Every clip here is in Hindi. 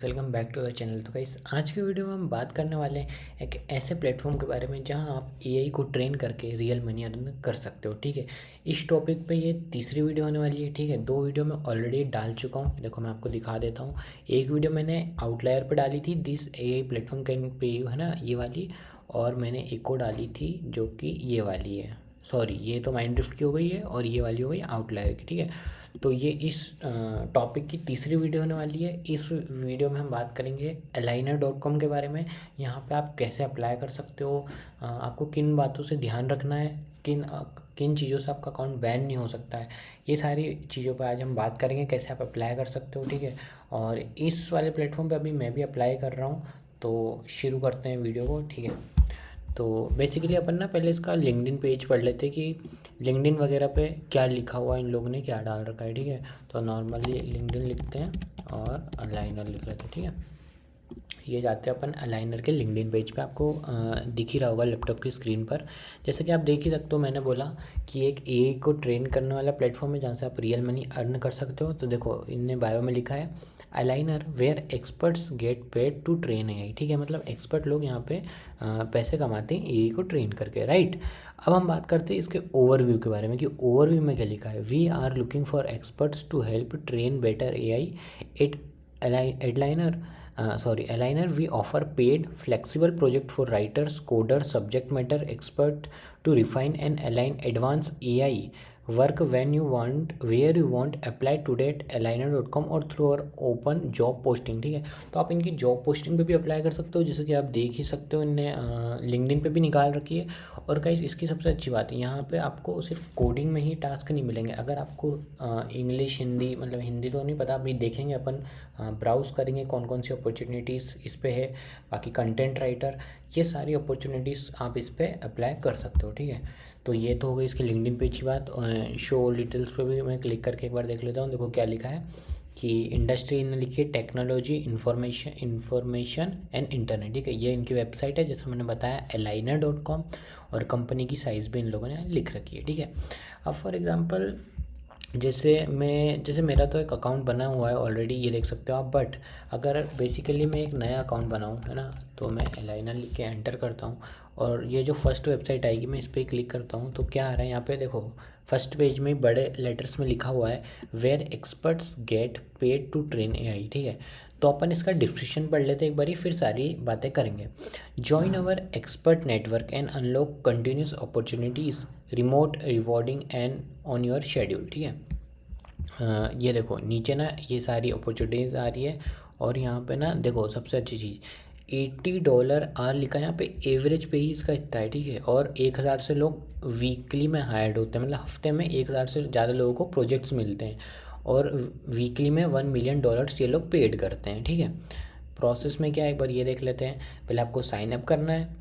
Welcome back to the channel. तो गाइस आज के वीडियो में हम बात करने वाले हैं एक ऐसे प्लेटफॉर्म के बारे में जहां आप एआई को ट्रेन करके रियल मनी अर्न कर सकते हो। ठीक है, इस टॉपिक पे ये तीसरी वीडियो होने वाली है। ठीक है, दो वीडियो मैं ऑलरेडी डाल चुका हूं, देखो मैं आपको दिखा देता हूं। एक वीडियो मैंने आउटलायर पे डाली थी, this AI platform can pay you, है ना, ये वाली। और मैंने एक और डाली थी जो कि ये वाली है। सॉरी, ये तो माइंड ड्रिफ्ट की हो गई है और ये वाली हो गई आउटलायर की। ठीक है, तो ये इस टॉपिक की तीसरी वीडियो होने वाली है। इस वीडियो में हम बात करेंगे aligner.com के बारे में। यहाँ पे आप कैसे अप्लाई कर सकते हो, आपको किन बातों से ध्यान रखना है, किन चीज़ों से आपका अकाउंट बैन नहीं हो सकता है, ये सारी चीज़ों पर आज हम बात करेंगे, कैसे आप अप्लाई कर सकते हो। ठीक है, और इस वाले प्लेटफॉर्म पे अभी मैं भी अप्लाई कर रहा हूँ, तो शुरू करते हैं वीडियो को। ठीक है, तो बेसिकली अपन ना पहले इसका लिंक्डइन पेज पढ़ लेते कि लिंक्डइन वगैरह पे क्या लिखा हुआ है, इन लोगों ने क्या डाल रखा है। ठीक है, तो नॉर्मली लिंक्डइन लिखते हैं और अलाइनर लिख लेते हैं। ठीक है, ये जाते हैं अपन अलाइनर के लिंक्डइन पेज पे, आपको दिख ही रहा होगा लैपटॉप की स्क्रीन पर। जैसे कि आप देख ही सकते हो, मैंने बोला कि एक एआई को ट्रेन करने वाला प्लेटफॉर्म है जहाँ से आप रियल मनी अर्न कर सकते हो। तो देखो इनने बायो में लिखा है Aligner where experts get paid to train AI. ठीक है, मतलब एक्सपर्ट लोग यहाँ पे पैसे कमाते हैं एआई को ट्रेन करके, राइट। अब हम बात करते हैं इसके ओवरव्यू के बारे में कि ओवरव्यू में क्या लिखा है। We are looking for experts to help train better AI at Aligner, we offer paid, flexible project for writers, coders, subject matter expert to refine and align advanced AI work when you want, where you want, apply today at aligner.com और थ्रू और ओपन जॉब पोस्टिंग। ठीक है, तो आप इनकी जॉब पोस्टिंग पे भी अप्लाई कर सकते हो, जैसे कि आप देख ही सकते हो इनने लिंक्डइन पे भी निकाल रखी है। और गाइस इसकी सबसे अच्छी बात है, यहाँ पे आपको सिर्फ कोडिंग में ही टास्क नहीं मिलेंगे। अगर आपको इंग्लिश, हिंदी, मतलब हिंदी तो नहीं पता, अभी देखेंगे अपन, ब्राउज़ करेंगे कौन कौन सी अपॉर्चुनिटीज़ इस पे है। बाकी कंटेंट राइटर, ये सारी अपॉर्चुनिटीज़ आप इस पर अप्लाई कर सकते हो। ठीक है, तो ये तो हो गई इसके लिंक्डइन पेज की बात। शो डिटेल्स पे भी मैं क्लिक करके एक बार देख लेता हूँ। देखो क्या लिखा है कि इंडस्ट्री ने लिखी है टेक्नोलॉजी, इंफॉर्मेशन एंड इंटरनेट। ठीक है, ये इनकी वेबसाइट है, जैसे मैंने बताया aligner.com, और कंपनी की साइज़ भी इन लोगों ने लिख रखी है। ठीक है, अब फॉर एग्जांपल जैसे मेरा तो एक अकाउंट बना हुआ है ऑलरेडी, ये देख सकते हो आप। बट अगर बेसिकली मैं एक नया अकाउंट बनाऊँ, है ना, तो मैं अलाइनर लिख के एंटर करता हूँ और ये जो फर्स्ट वेबसाइट आएगी मैं इस पर क्लिक करता हूँ, तो क्या आ रहा है यहाँ पे देखो, फर्स्ट पेज में बड़े लेटर्स में लिखा हुआ है where experts get paid to train AI. ठीक है, तो अपन इसका डिस्क्रिप्शन पढ़ लेते हैं एक बारी, फिर सारी बातें करेंगे। Join our expert network and unlock continuous opportunities, remote, rewarding and on your schedule. ठीक है, ये देखो नीचे ना ये सारी अपॉर्चुनिटीज़ आ रही है। और यहाँ पे ना देखो सबसे अच्छी चीज़ $80 आर लिखा है यहाँ पे, एवरेज पे ही इसका इतना है। ठीक है, और 1000 से लोग वीकली में हायर्ड होते हैं, मतलब हफ्ते में 1000 से ज़्यादा लोगों को प्रोजेक्ट्स मिलते हैं, और वीकली में $1 मिलियन ये लोग पेड करते हैं। ठीक है, प्रोसेस में क्या है एक बार ये देख लेते हैं। पहले आपको साइन अप करना है,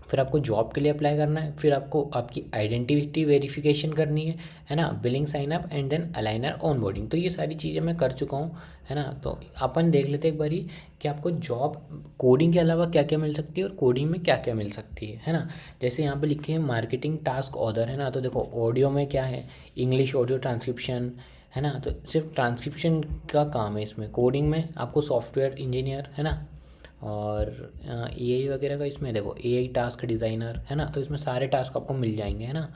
फिर आपको जॉब के लिए अप्लाई करना है, फिर आपको आपकी आइडेंटिटी वेरिफिकेशन करनी है ना, billing sign up and then Aligner onboarding. तो ये सारी चीज़ें मैं कर चुका हूँ, है ना। तो अपन देख लेते हैं एक बारी कि आपको जॉब कोडिंग के अलावा क्या क्या मिल सकती है और कोडिंग में क्या क्या मिल सकती है ना। जैसे यहाँ पे लिखे हैं मार्केटिंग टास्क ऑर्डर, है ना, तो देखो ऑडियो में क्या है, इंग्लिश ऑडियो ट्रांसक्रिप्शन, है ना, तो सिर्फ ट्रांसक्रिप्शन का काम है इसमें। कोडिंग में आपको सॉफ्टवेयर इंजीनियर, है ना, और एआई वगैरह का इसमें देखो एआई टास्क डिज़ाइनर, है ना, तो इसमें सारे टास्क आपको मिल जाएंगे, है ना।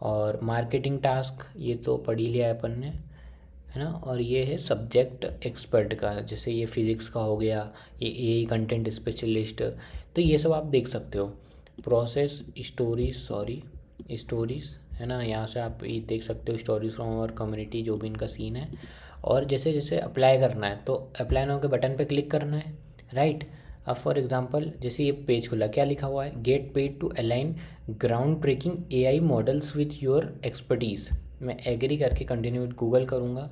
और मार्केटिंग टास्क ये तो पढ़ ही लिया है अपन ने, है ना। और ये है सब्जेक्ट एक्सपर्ट का, जैसे ये फिज़िक्स का हो गया, ये एआई कंटेंट स्पेशलिस्ट, तो ये सब आप देख सकते हो। प्रोसेस स्टोरीज़, है ना, यहाँ से आप ये देख सकते हो स्टोरीज फ्रॉम आवर कम्युनिटी, जो भी इनका सीन है। और जैसे जैसे अप्लाई करना है तो अप्लाई नाउ के बटन पे क्लिक करना है, राइट। अब फॉर एग्जांपल जैसे ये पेज खुला, क्या लिखा हुआ है, get paid to align ground breaking AI models with your expertise. मैं एग्री करके कंटिन्यू विद गूगल करूँगा।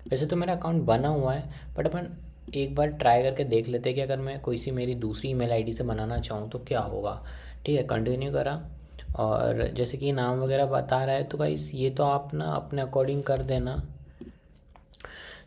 वैसे तो मेरा अकाउंट बना हुआ है, बट अपन एक बार ट्राई करके देख लेते हैं कि अगर मैं कोई सी मेरी दूसरी ईमेल आईडी से बनाना चाहूँ तो क्या होगा। ठीक है, कंटिन्यू करा, और जैसे कि नाम वगैरह बता रहा है, तो गाइस ये तो आप ना अपने अकॉर्डिंग कर देना।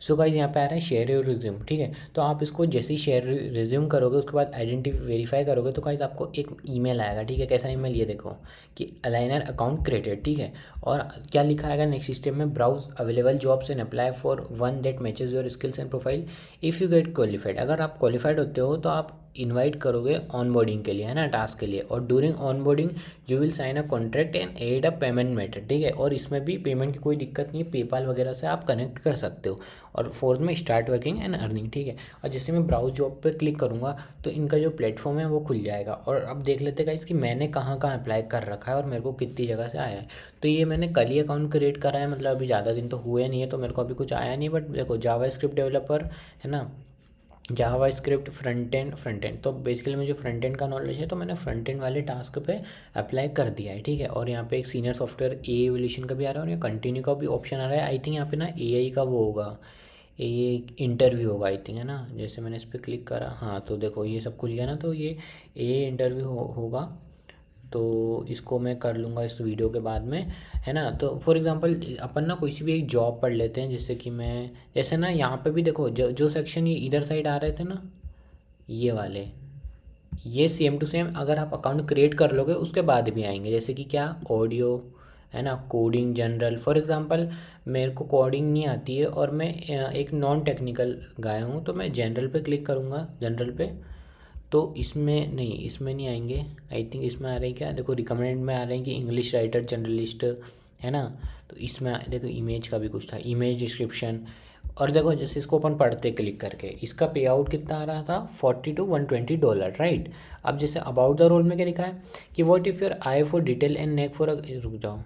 सो गाइस यहाँ पे आ रहा है शेयर योर रिज्यूम, ठीक है। तो आप इसको जैसे ही शेयर रिज्यूम करोगे उसके बाद आइडेंटिटी वेरीफाई करोगे तो गाइस आपको एक ईमेल आएगा, ठीक है। कैसा ईमेल, ये देखो कि अलाइनर अकाउंट क्रिएटेड, ठीक है। और क्या लिखा आएगा नेक्स्ट स्टेप में, browse available jobs and apply for one that matches your skills and profile if you get qualified. अगर आप क्वालिफाइड होते हो तो आप इनवाइट करोगे ऑनबोर्डिंग के लिए, है ना, टास्क के लिए। और during onboarding you will sign a contract and add a payment method, ठीक है। और इसमें भी पेमेंट की कोई दिक्कत नहीं है, पेपाल वगैरह से आप कनेक्ट कर सकते हो। और फोर्थ में स्टार्ट वर्किंग एंड अर्निंग, ठीक है। और जैसे मैं ब्राउज जॉब पर क्लिक करूँगा तो इनका जो प्लेटफॉर्म है वो खुल जाएगा। और अब देख लेते हैं कि मैंने कहाँ कहाँ अप्लाई कर रखा है और मेरे को कितनी जगह से आया है। तो ये मैंने कल ही अकाउंट क्रिएट करा है, मतलब अभी ज़्यादा दिन तो हुए नहीं है, तो मेरे को अभी कुछ आया नहीं। बट देखो जावा स्क्रिप्ट डेवलपर, है ना, जावा स्क्रिप्ट फ्रंट एंड तो बेसिकली मुझे फ्रंट एंड का नॉलेज है, तो मैंने फ्रंट एंड वाले टास्क पे अप्लाई कर दिया है, ठीक है। और यहाँ पे एक सीनियर सॉफ्टवेयर ए एवोल्यूशन का भी आ रहा है और ये कंटिन्यू का भी ऑप्शन आ रहा है। आई थिंक यहाँ पे ना एआई का वो होगा, ये इंटरव्यू होगा आई थिंक, है ना। जैसे मैंने इस पर क्लिक करा, हाँ, तो देखो ये सब खुल गया ना, तो ये ए इंटरव्यू होगा। तो इसको मैं कर लूँगा इस वीडियो के बाद में, है ना। तो फॉर एग्जांपल अपन ना कोई सी भी एक जॉब पढ़ लेते हैं, जैसे कि मैं, जैसे ना यहाँ पे भी देखो जो सेक्शन ये इधर साइड आ रहे थे ना, ये वाले, ये सेम टू सेम अगर आप अकाउंट क्रिएट कर लोगे उसके बाद भी आएंगे। जैसे कि क्या, ऑडियो, है ना, कोडिंग जनरल। फॉर एग्जांपल मेरे को कोडिंग नहीं आती है और मैं एक नॉन टेक्निकल गाय हूँ, तो मैं जनरल पे क्लिक करूँगा, जनरल पे। तो इसमें नहीं, इसमें नहीं आएंगे। आई थिंक इसमें आ रहे हैं क्या, देखो रिकमेंडेड में आ रहे हैं कि इंग्लिश राइटर जनरलिस्ट, है ना। तो इसमें देखो इमेज का भी कुछ था, इमेज डिस्क्रिप्शन। और देखो जैसे इसको अपन पढ़ते क्लिक करके, इसका पे आउट कितना आ रहा था, $40 to $120, राइट। अब जैसे अबाउट द रोल में क्या लिखा है कि what if your eye for detail and knack for, रुक जाओ,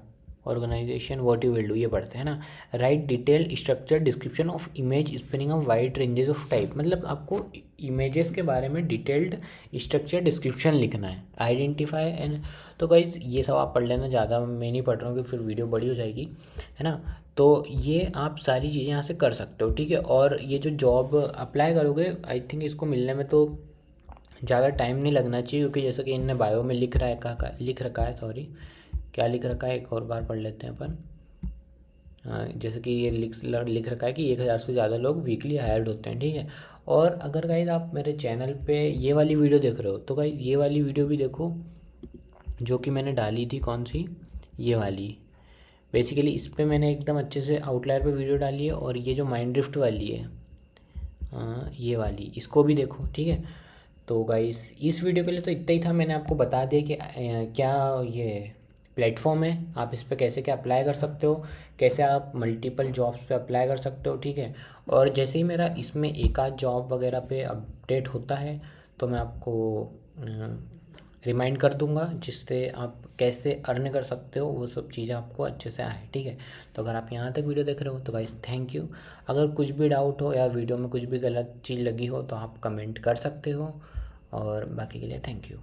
organisation what you will do, ये पढ़ते हैं ना। Write detail structure description of image spanning a wide ranges of type, मतलब आपको इमेजेस के बारे में डिटेल्ड स्ट्रक्चर डिस्क्रिप्शन लिखना है, आइडेंटिफाई एंड। तो गाइज ये सब आप पढ़ लेना, ज़्यादा मैं नहीं पढ़ रहा हूँ कि फिर वीडियो बड़ी हो जाएगी, है ना। तो ये आप सारी चीज़ें यहाँ से कर सकते हो, ठीक है। और ये जो जॉब अप्लाई करोगे, आई थिंक इसको मिलने में तो ज़्यादा टाइम नहीं लगना चाहिए, क्योंकि जैसे कि इनने बायो में लिख रखा है, सॉरी, क्या लिख रखा है, एक और बार पढ़ लेते हैं अपन। जैसे कि ये लिख रखा है कि 1000 से ज़्यादा लोग वीकली हायर्ड होते हैं, ठीक है। और अगर गाइज आप मेरे चैनल पे ये वाली वीडियो देख रहे हो तो गाइज ये वाली वीडियो भी देखो, जो कि मैंने डाली थी, कौन सी, ये वाली। बेसिकली इस पर मैंने एकदम अच्छे से आउटलायर पे वीडियो डाली है। और ये जो माइंड ड्रिफ्ट वाली है, ये वाली, इसको भी देखो, ठीक है। तो गाइस इस वीडियो के लिए तो इतना ही था, मैंने आपको बता दिया कि क्या ये प्लेटफॉर्म है, आप इस पर कैसे क्या अप्लाई कर सकते हो, कैसे आप मल्टीपल जॉब्स पे अप्लाई कर सकते हो, ठीक है। और जैसे ही मेरा इसमें एक आध जॉब वगैरह पे अपडेट होता है तो मैं आपको रिमाइंड कर दूंगा, जिससे आप कैसे अर्न कर सकते हो वो सब चीज़ें आपको अच्छे से आए, ठीक है। तो अगर आप यहाँ तक वीडियो देख रहे हो तो गाइस थैंक यू। अगर कुछ भी डाउट हो या वीडियो में कुछ भी गलत चीज़ लगी हो तो आप कमेंट कर सकते हो। और बाकी के लिए थैंक यू।